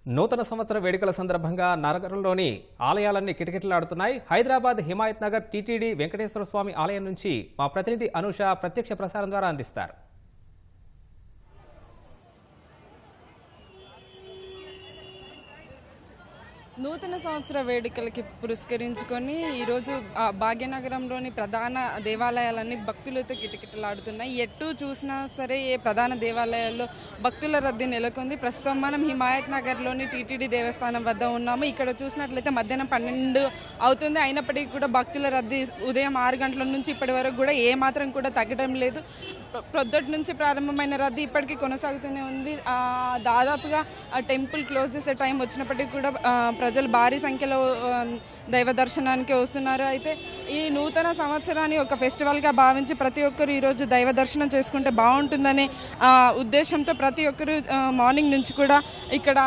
నూతన సంవత్సర వేడుకల సందర్భంగా నగరంలోని ఆలయాలన్నీ కిటకిటలాడుతున్నాయి. హైదరాబాద్ హిమాయత్ నగర్ టీటీడీ వెంకటేశ్వర స్వామి ఆలయం నుంచి మా ప్రతినిధి అనూష ప్రత్యక్ష ప్రసారం ద్వారా అందిస్తారు. నూతన సంవత్సర వేడుకలకి పురస్కరించుకొని ఈరోజు భాగ్యనగరంలోని ప్రధాన దేవాలయాలన్నీ భక్తులతో కిటకిటలాడుతున్నాయి. ఎటు చూసినా సరే ఏ ప్రధాన దేవాలయాల్లో భక్తుల రద్దీ నెలకొంది. ప్రస్తుతం మనం హిమాయత్ నగర్లోని టీటీడీ దేవస్థానం వద్ద ఉన్నాము. ఇక్కడ చూసినట్లయితే మధ్యాహ్నం 12 అవుతుంది. అయినప్పటికీ కూడా భక్తుల రద్దీ ఉదయం 6 గంటల నుంచి ఇప్పటి వరకు కూడా ఏమాత్రం కూడా తగ్గడం లేదు. ప్రొద్దుటి నుంచి ప్రారంభమైన రద్దీ ఇప్పటికీ కొనసాగుతూనే ఉంది. దాదాపుగా టెంపుల్ క్లోజ్ చేసే టైం వచ్చినప్పటికీ కూడా ప్రజలు భారీ సంఖ్యలో దైవ దర్శనానికి వస్తున్నారు. అయితే ఈ నూతన సంవత్సరాన్ని ఒక ఫెస్టివల్గా భావించి ప్రతి ఒక్కరు ఈరోజు దైవ దర్శనం చేసుకుంటే బాగుంటుందనే ఉద్దేశంతో ప్రతి ఒక్కరు మార్నింగ్ నుంచి కూడా ఇక్కడ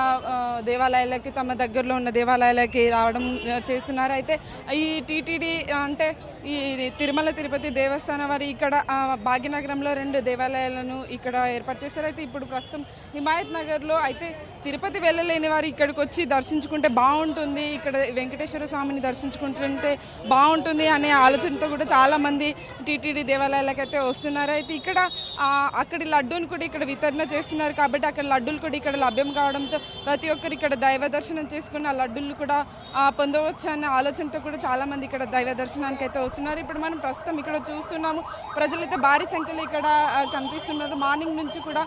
దేవాలయాలకి తమ దగ్గరలో ఉన్న దేవాలయాలకి రావడం చేస్తున్నారు. అయితే ఈ టీటీడీ అంటే ఈ తిరుమల తిరుపతి దేవస్థానం వారి ఇక్కడ భాగ్యనగరంలో 2 దేవాలయాలను ఇక్కడ ఏర్పాటు చేశారు. అయితే ఇప్పుడు ప్రస్తుతం హిమాయత్ నగర్లో అయితే తిరుపతి వెళ్ళలేని వారు ఇక్కడికి వచ్చి దర్శించుకుంటే బాగుంటుంది, ఇక్కడ వెంకటేశ్వర స్వామిని దర్శించుకుంటుంటే బాగుంటుంది అనే ఆలోచనతో కూడా చాలామంది టీటీడీ దేవాలయాలకైతే వస్తున్నారు. అయితే ఇక్కడ అక్కడి లడ్డూని కూడా ఇక్కడ వితరణ చేస్తున్నారు కాబట్టి అక్కడ లడ్డూలు కూడా ఇక్కడ లభ్యం కావడంతో ప్రతి ఒక్కరు ఇక్కడ దైవ దర్శనం చేసుకుని ఆ లడ్డూలు కూడా పొందవచ్చు అనే ఆలోచనతో కూడా చాలామంది ఇక్కడ దైవ దర్శనానికి అయితే వస్తున్నారు. ఇప్పుడు మనం ప్రస్తుతం ఇక్కడ చూస్తున్నాము, ప్రజలైతే భారీ సంఖ్యలో ఇక్కడ కనిపిస్తున్నారు. మార్నింగ్ నుంచి కూడా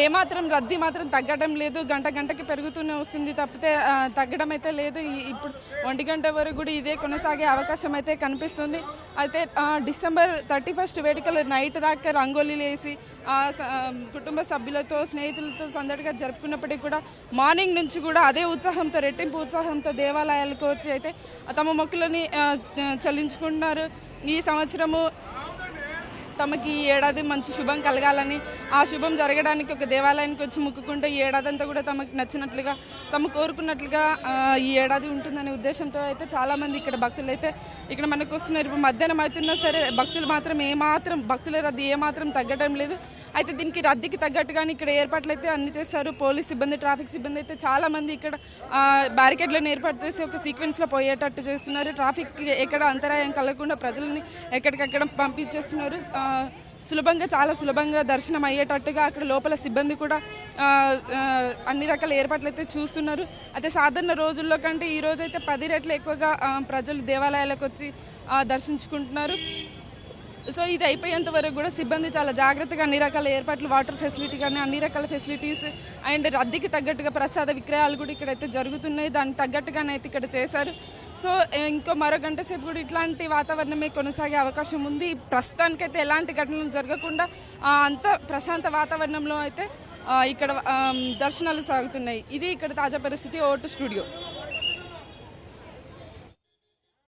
ఏమాత్రం రద్దీ మాత్రం తగ్గడం లేదు. గంటకి పెరుగుతూనే వస్తుంది తప్పితే తగ్గడం అయితే లేదు. ఇప్పుడు 1 గంట వరకు కూడా ఇదే కొనసాగే అవకాశం అయితే కనిపిస్తుంది. అయితే డిసెంబర్ 31 వేడుకలు నైట్ దాకా రంగోలీలు వేసి కుటుంబ సభ్యులతో స్నేహితులతో సందడిగా జరుపుకున్నప్పటికీ కూడా మార్నింగ్ నుంచి కూడా అదే ఉత్సాహంతో రెట్టింపు ఉత్సాహంతో దేవాలయాలకు వచ్చి అయితే తమ మొక్కులని చెల్లించుకుంటున్నారు. ఈ సంవత్సరము తమకి ఈ ఏడాది మంచి శుభం కలగాలని, ఆ శుభం జరగడానికి ఒక దేవాలయానికి వచ్చి మొక్కుకుంటే ఈ ఏడాదంతా కూడా తమకు నచ్చినట్లుగా తమ కోరుకున్నట్లుగా ఈ ఏడాది ఉంటుందనే ఉద్దేశంతో అయితే చాలామంది ఇక్కడ భక్తులు అయితే ఇక్కడ మనకు వస్తున్నారు. ఇప్పుడు మధ్యాహ్నం అవుతున్నా సరే భక్తుల రద్దీ ఏమాత్రం తగ్గడం లేదు. అయితే దీనికి రద్దీకి తగ్గట్టుగానే ఇక్కడ ఏర్పాట్లు అయితే అన్ని చేశారు. పోలీస్ సిబ్బంది, ట్రాఫిక్ సిబ్బంది అయితే చాలామంది ఇక్కడ బ్యారికేడ్లను ఏర్పాటు చేసి ఒక సీక్వెన్స్లో పోయేటట్టు చేస్తున్నారు. ట్రాఫిక్ ఎక్కడ అంతరాయం కలగకుండా ప్రజలని ఎక్కడికక్కడ పంపించేస్తున్నారు. చాలా సులభంగా దర్శనం అయ్యేటట్టుగా అక్కడ లోపల సిబ్బంది కూడా అన్ని రకాల ఏర్పాట్లు అయితే చూస్తున్నారు. అయితే సాధారణ రోజుల్లో కంటే ఈ రోజు అయితే 10 రెట్లు ఎక్కువగా ప్రజలు దేవాలయాలకు వచ్చి దర్శించుకుంటున్నారు. సో ఇది అయిపోయేంత వరకు కూడా సిబ్బంది చాలా జాగ్రత్తగా అన్ని రకాల ఏర్పాట్లు, వాటర్ ఫెసిలిటీ కానీ అన్ని రకాల ఫెసిలిటీస్ అండ్ రద్దీకి తగ్గట్టుగా ప్రసాద విక్రయాలు కూడా ఇక్కడైతే జరుగుతున్నాయి. దానికి తగ్గట్టుగానే అయితే ఇక్కడ చేశారు. సో మరో గంట సేపు కూడా ఇట్లాంటి వాతావరణమే కొనసాగే అవకాశం ఉంది. ప్రస్తుతానికైతే ఎలాంటి ఘటనలు జరగకుండా అంత ప్రశాంత వాతావరణంలో అయితే ఇక్కడ దర్శనాలు సాగుతున్నాయి. ఇది ఇక్కడ తాజా పరిస్థితి. Vote studio.